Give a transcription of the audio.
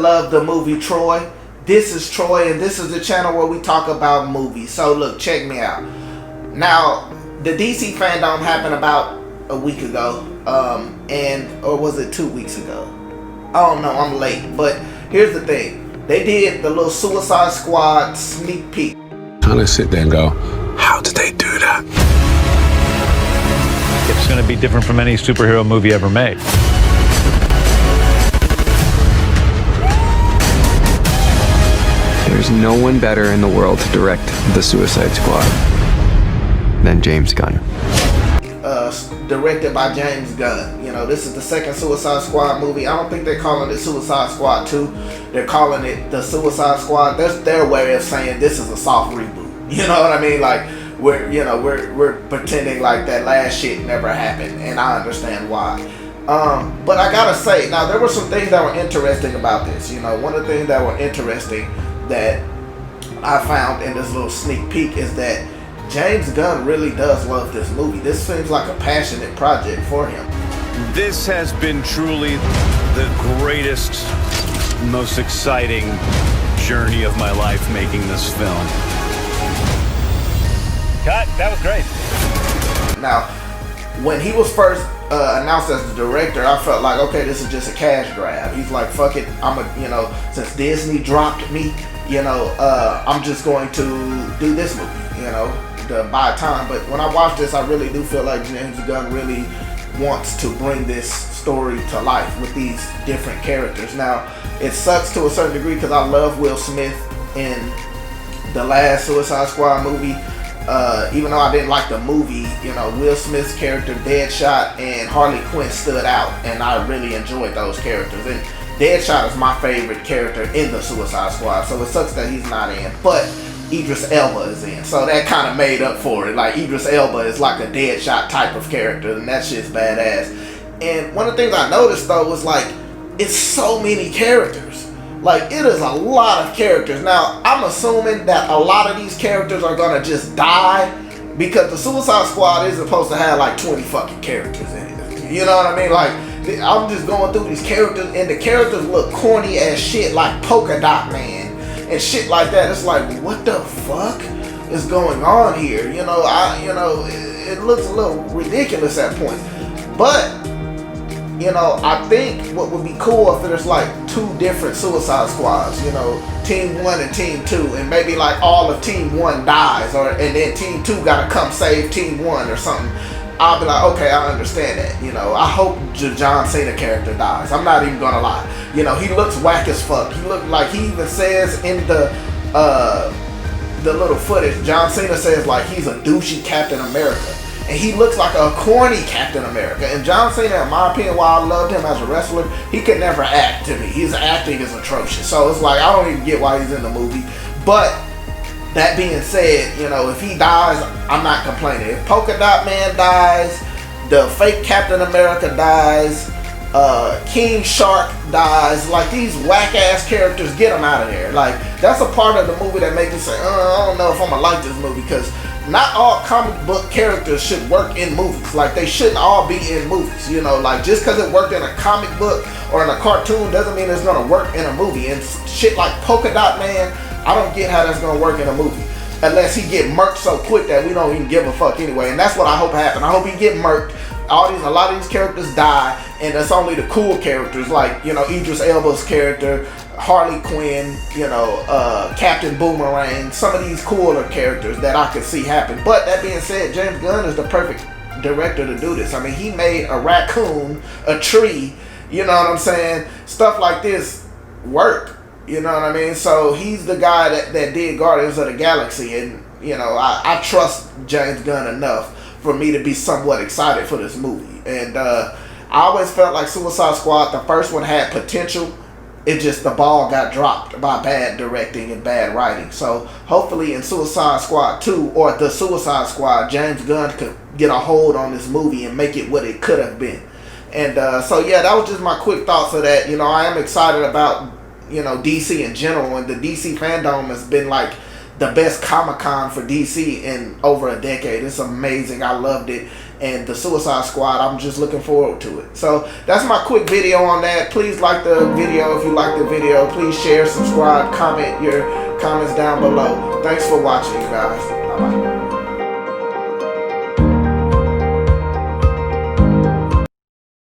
love the movie Troy. This is Troy, and this is the channel where we talk about movies. So look, check me out. Now, the DC Fandome happened about a week ago, or was it 2 weeks ago? I don't know, I'm late. But here's the thing. They did the little Suicide Squad sneak peek. Kind of sit there and go, how did they do that? It's going to be different from any superhero movie ever made. There's no one better in the world to direct the Suicide Squad than James Gunn. Directed by James Gunn. You know, this is the second Suicide Squad movie. I don't think they're calling it Suicide Squad 2. They're calling it the Suicide Squad. That's their way of saying this is a soft reboot. You know what I mean? Like, we're pretending like that last shit never happened, and I understand why. But I gotta say, now there were some things that were interesting about this. You know, one of the things that were interesting that I found in this little sneak peek is that James Gunn really does love this movie. This seems like a passionate project for him. This has been truly the greatest, most exciting journey of my life making this film. Cut. That was great. Now, when he was first announced as the director, I felt like, okay, this is just a cash grab. He's like, fuck it, since Disney dropped me, I'm just going to do this movie, to buy time. But when I watch this, I really do feel like James Gunn really wants to bring this story to life with these different characters. Now, it sucks to a certain degree because I love Will Smith in the last Suicide Squad movie. Even though I didn't like the movie, Will Smith's character, Deadshot, and Harley Quinn stood out, and I really enjoyed those characters. And Deadshot is my favorite character in the Suicide Squad, so it sucks that he's not in. But Idris Elba is in, so that kind of made up for it. Like, Idris Elba is like a Deadshot type of character, and that shit's badass. And one of the things I noticed, though, was like, it's so many characters. Like, it is a lot of characters. Now, I'm assuming that a lot of these characters are gonna just die because the Suicide Squad is supposed to have like 20 fucking characters in it. You know what I mean? Like, I'm just going through these characters, and the characters look corny as shit, like Polka Dot Man and shit like that. It's like, what the fuck is going on here? It looks a little ridiculous at points. But I think what would be cool if there's like two different Suicide Squads, Team 1 and Team 2, and maybe like all of Team 1 dies, and then Team 2 gotta come save Team 1 or something. I'll be like, okay, I understand that. I hope the John Cena character dies. I'm not even gonna lie. He looks whack as fuck. He looked like, he even says in the little footage, John Cena says like he's a douchey Captain America. And he looks like a corny Captain America. And John Cena, in my opinion, while I loved him as a wrestler, he could never act to me. His acting is atrocious. So it's like, I don't even get why he's in the movie. But that being said, if he dies, I'm not complaining. If Polka Dot Man dies, the fake Captain America dies, King Shark dies, like these whack ass characters, get them out of there. Like, that's a part of the movie that makes me say, I don't know if I'm gonna like this movie, because not all comic book characters should work in movies. Like, they shouldn't all be in movies. Like, just because it worked in a comic book or in a cartoon doesn't mean it's gonna work in a movie. And shit like Polka Dot Man, I don't get how that's gonna work in a movie unless he get murked so quick that we don't even give a fuck anyway. And that's what I hope happen. I hope he get murked. A lot of these characters die, and it's only the cool characters like Idris Elba's character, Harley Quinn, Captain Boomerang, some of these cooler characters that I could see happen. But that being said, James Gunn is the perfect director to do this. I mean, he made a raccoon, a tree, you know what I'm saying? Stuff like this work, you know what I mean? So he's the guy that did Guardians of the Galaxy, and I trust James Gunn enough for me to be somewhat excited for this movie. And I always felt like Suicide Squad, the first one, had potential. It just, the ball got dropped by bad directing and bad writing. So hopefully in Suicide Squad 2 or the Suicide Squad, James Gunn could get a hold on this movie and make it what it could have been. And so yeah, that was just my quick thoughts of that. I am excited about DC in general, and the DC Fandome has been like the best Comic-Con for DC in over a decade. It's amazing. I loved it. and the Suicide Squad. I'm just looking forward to it. So that's my quick video on that. Please like the video if you like the video. Please share, subscribe, comment your comments down below. Thanks for watching, guys. Bye bye.